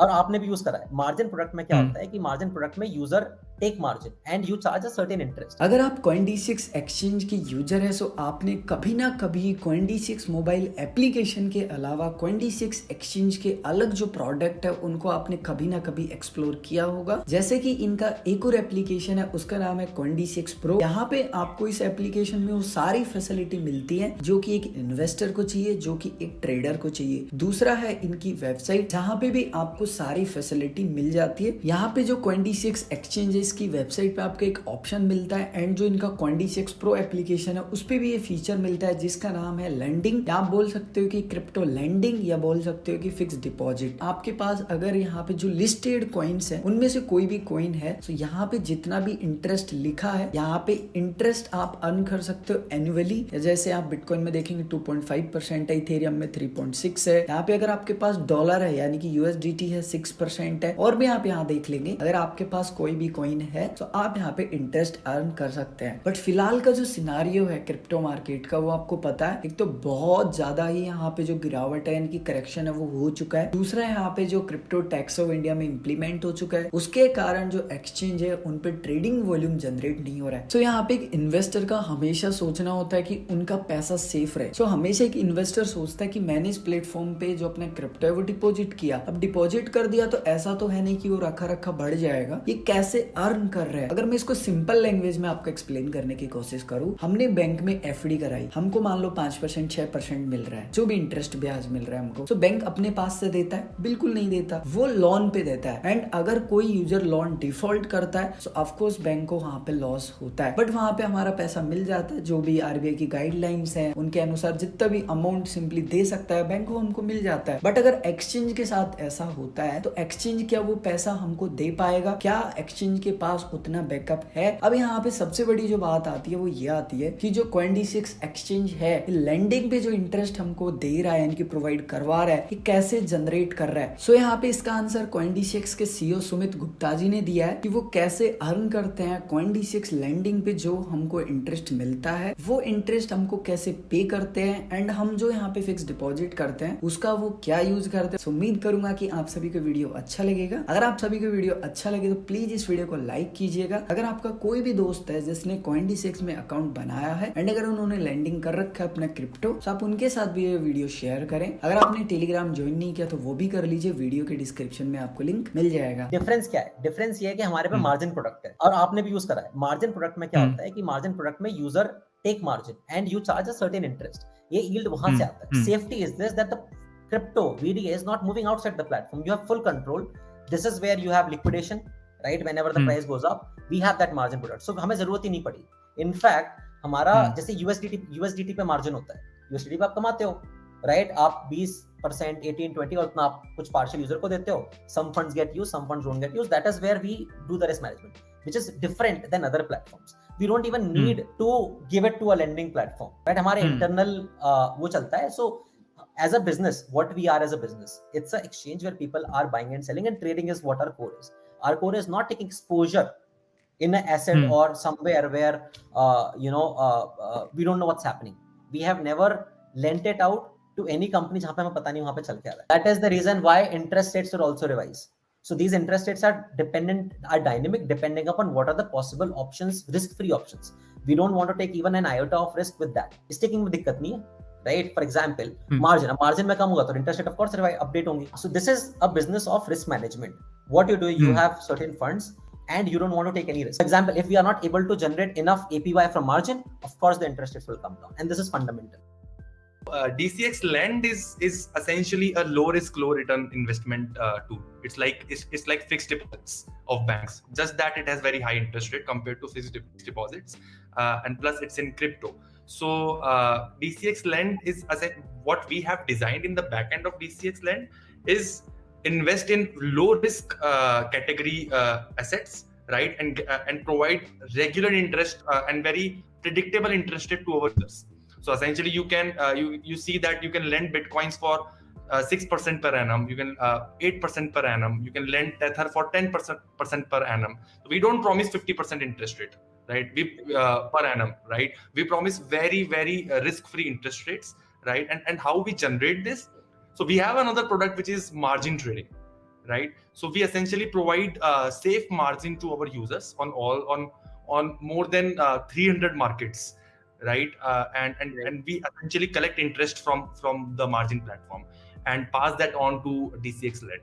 और आपने भी यूज करा है। मार्जिन प्रोडक्ट में क्या होता है कि मार्जिन प्रोडक्ट में user take margin and you charge a certain interest. अगर आप Coin-D6 एक्सचेंज के यूजर है, सो आपने कभी ना कभी Coin-D6 मोबाइल एप्लीकेशन के अलावा Coin-D6 एक्सचेंज के अलग जो प्रोडक्ट है उनको आपने कभी ना कभी एक्सप्लोर किया होगा। जैसे कि इनका एक और एप्लीकेशन है, उसका नाम है Coin-D6 Pro। यहाँ पे आपको इस एप्लीकेशन में वो सारी फैसिलिटी मिलती है जो कि एक इन्वेस्टर को चाहिए, जो कि एक ट्रेडर को चाहिए। दूसरा है इनकी वेबसाइट, जहाँ पे भी आपको सारी फैसिलिटी मिल जाती है। यहाँ पे जो Coin-D6 एक्सचेंज है, इसकी वेबसाइट पे आपको एक ऑप्शन मिलता है, एंड जो इनका Coin-D6 Pro एप्लीकेशन है उस पे भी ये फीचर मिलता है जिसका नाम है लेंडिंग। आप बोल सकते हो कि क्रिप्टो लेंडिंग, या बोल सकते हो कि फिक्स डिपॉजिट। आपके पास अगर यहाँ पे जो लिस्टेड कॉइन्स है उनमें से कोई भी कॉइन है, तो यहाँ पे जितना भी इंटरेस्ट लिखा है, यहाँ पे इंटरेस्ट आप अर्न कर सकते हो एनुअली। जैसे आप बिटकॉइन में देखेंगे 2.5% है, इथेरियम में 3.6 है। यहाँ पे अगर आपके पास डॉलर है यानी कि USDT है 6% है, और भी आप यहाँ देख लेंगे अगर आपके पास कोई भी कॉइन है तो आप यहाँ पे इंटरेस्ट अर्न कर सकते हैं। बट फिलहाल का जो सिनारियो है क्रिप्टो मार्केट का, वो आपको पता है, एक तो बहुत ज्यादा ही यहाँ पे जो गिरावट है, इनकी करेक्शन है वो हो चुका है। दूसरा यहाँ पे जो क्रिप्टो टैक्स ऑफ इंडिया में इंप्लीमेंट हो चुका है, उसके कारण जो एक्सचेंज है उन पे ट्रेडिंग वॉल्यूम जनरेट नहीं हो रहा है। सो यहाँ पे एक इन्वेस्टर का हमेशा सोचना होता है कि उनका पैसा सेफ रहे। सो हमेशा एक इन्वेस्टर सोचता है कि मैंने इस प्लेटफॉर्म पे जो अपना क्रिप्टो है वो डिपॉजिट किया, अब डिपॉजिट कर दिया तो ऐसा तो है नहीं कि वो रखा रखा बढ़ जाएगा, ये कैसे अर्न कर रहा है। अगर मैं इसको सिंपल लैंग्वेज में आपको एक्सप्लेन करने की कोशिश करूं, हमने बैंक में FD कराई, हमको मान लो 5% 6% मिल रहा है, जो भी इंटरेस्ट ब्याज मिल रहा है हमको, तो बैंक अपने पास से देता है? बिल्कुल नहीं देता, वो लोन पे देता है। एंड अगर कोई यूजर लोन डिफॉल्ट करता है तो ऑफकोर्स बैंक को वहां पे लॉस होता है, बट वहां पे हमारा पैसा मिल जाता है। जो भी RBI की गाइडलाइंस है उनके अनुसार जितना भी अमाउंट सिंपली दे सकता है बैंक को, हमको मिल जाता है। बट अगर एक्सचेंज के साथ ऐसा होता है तो एक्सचेंज क्या वो पैसा हमको दे पाएगा? क्या एक्सचेंज के पास उतना बैकअप है? अब यहाँ पे सबसे बड़ी जो बात आती है वो ये आती है कि जो Coin-D6 एक्सचेंज है, लैंडिंग पे जो इंटरेस्ट हमको दे रहा है, इनकी प्रोवाइड करवा रहा है, ये कैसे जनरेट कर रहा है? सो यहाँ पे इसका आंसर Coin-D6 के CEO सुमित गुप्ता जी ने दिया है कि वो कैसे अर्न करते हैं Coin-D6 लैंडिंग पे जो हमको इंटरेस्ट मिलता है, वो इंटरेस्ट हमको कैसे पे करते हैं, एंड हम जो यहाँ पे फिक्स डिपॉजिट करते हैं उसका वो क्या यूज करते हैं। उम्मीद करूंगा कि आप सभी को वीडियो अच्छा लगेगा। अगर आप सभी को वीडियो अच्छा लगे तो प्लीज इस वीडियो को लाइक कीजिएगा। अगर आपका कोई भी दोस्त है जिसने Coin-D6 में अकाउंट बनाया है एंड अगर उन्होंने लैंडिंग कर रखा है अपना क्रिप्टो, तो आप उनके साथ भी ये वीडियो शेयर करें। अगर आपने टेलीग्राम ज्वाइन नहीं किया तो वो भी कर लीजिए, वीडियो के डिस्क्रिप्शन में आपको लिंक मिल जाएगा। डिफरेंस क्या है? डिफरेंस ये है कि हमारे पे मार्जिन प्रोडक्ट है और आपने भी यूज करा है। मार्जिन प्रोडक्ट में क्या होता है कि मार्जिन प्रोडक्ट में user take margin and you charge a certain interest. ये यील्ड वहां से आता है। Safety is this that the crypto VDA is not moving outside the platform. You have full control. This is where you have liquidation, right? Whenever the price goes up, we have that margin product. So हमें जरूरत ही नहीं पड़ी। In fact, हमारा जैसे USDT पे margin होता है, USDT पे आप कमाते हो, राइट? आप 20%, 18, 20 और उतना आप कुछ पार्शियल यूजर को देते हो। Some funds get used, some funds don't get used. That is where we do the risk management, which is different than other platforms. We don't even need to give it to a lending platform, right? हमारे internal वो चलता है। So as a business, what we are as a business, it's an exchange where people are buying and selling, and trading is what our core is. Our core is not taking exposure in an asset or somewhere where we don't know what's happening. We have never lent it out to any company जहाँ पे हमें पता नहीं वहाँ पे चल क्या रहा है. That is the reason why interest rates are also revised. So these interest rates are dynamic depending upon what are the possible options, risk-free options. We don't want to take even an iota of risk with that. इस taking में दिक्कत नहीं है. Right? For example, margin में कम होगा तो interest rate of course update होंगी. So this is a business of risk management. What you do, you have certain funds and you don't want to take any risk. For example, if we are not able to generate enough APY from margin, of course the interest rates will come down, and this is fundamental. DCX Lend is essentially a low risk, low return investment tool. It's like fixed deposits of banks, just that it has very high interest rate compared to fixed deposits, and plus it's in crypto. So DCX Lend is what we have designed in the back end of DCX Lend is invest in low risk category assets, right, and provide regular interest and very predictable interest rate to our users. So essentially, you can you see that you can lend bitcoins for 6% per annum. You can 8% per annum. You can lend Tether for 10% per annum. So we don't promise 50% interest rate, right? We per annum, right? We promise very risk-free interest rates, right? And how we generate this? So we have another product which is margin trading. right? So we essentially provide safe margin to our users on more than 300 markets, right? And we essentially collect interest from the margin platform and pass that on to DCX Lend.